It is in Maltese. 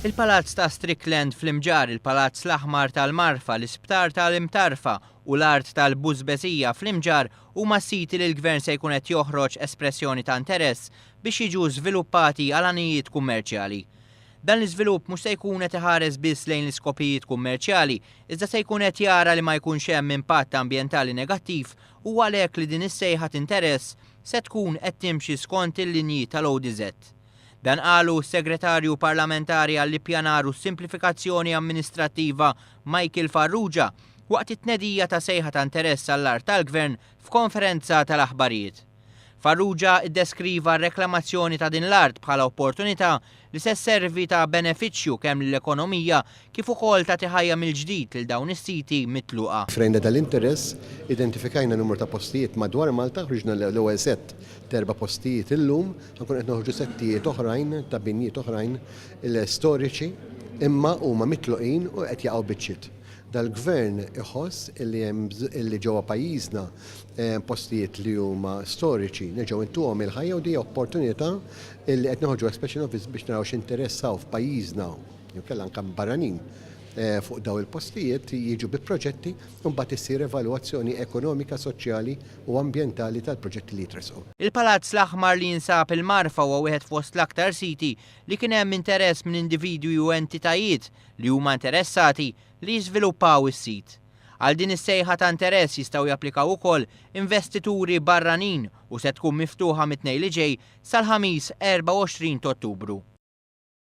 Il-Palazz ta' Strickland fl-Imġar, il-Palazz l-Aħmar tal-Marfa, l-Isptar tal-Imtarfa u l-Art tal-Bużbezija fl-Imġar huma s-siti li l-Gvern se jkun qed joħroġ espressjoni ta' interess biex jiġu żviluppati għal anijiet kummerċjali. Dan l-iżvilupp mhux se jkun qed iħares biss lejn l-iskopijiet kummerċjali, iżda se jkun qed jara li ma jkunx hemm impatt ambjentali negattiv u għalhekk li din is-sejħa interess se tkun qed timxi skont il-linji tal-ODZ. Dan qalu s-Segretarju Parlamentari għall-Ippjanar u s-Simplifikazzjoni Amministrattiva Michael Farrugia waqt it-tnedija ta' sejħa ta' interess għall-art tal-Gvern f'konferenza tal-aħbarijiet. Farrugia iddeskriva r-reklamazzjoni ta' din l-art bħala opportunità li se sservi ta' benefiċċju kemm l-ekonomija kif ukoll ta' tiħajja mill-ġdid lil dawn is-siti mitluqa. Frejna dal-interess, identifikajna numru ta' postijiet madwar Malta, ħriġna l-ewwel set terba' postijiet illum, nkun qed noħorġu settijiet oħrajn ta' binjiet oħrajn storiċi imma huma mitluqin u qed jaqgħu biċċiet. Dal-Gvern iħoss illi ġewwa pajjiżna postijiet li huma storiċi nerġgħu intuhom il-ħajja u di opportunità illi qed noħorġu expression office biex naraw x'interessaw f'pajjiżna jew kellha anke barranin fuq daw il-postijiet jiġu bi proġetti u mbagħad issir evalwazzjoni ekonomika, soċjali u ambjentali tal-proġetti li jitresqu. Il-Palazz l-Aħmar li jinsab il-Marfa huwa wieħed fost l-aktar siti li kien hemm interess minn individwi u entitajiet li huma interessati li jiżviluppaw is-sit. Għal din is-sejħa ta' interess jistgħu japplikaw ukoll investituri barranin u se tkun miftuħa mit-tnejn li ġej sal-ħamis 24 Ottubru.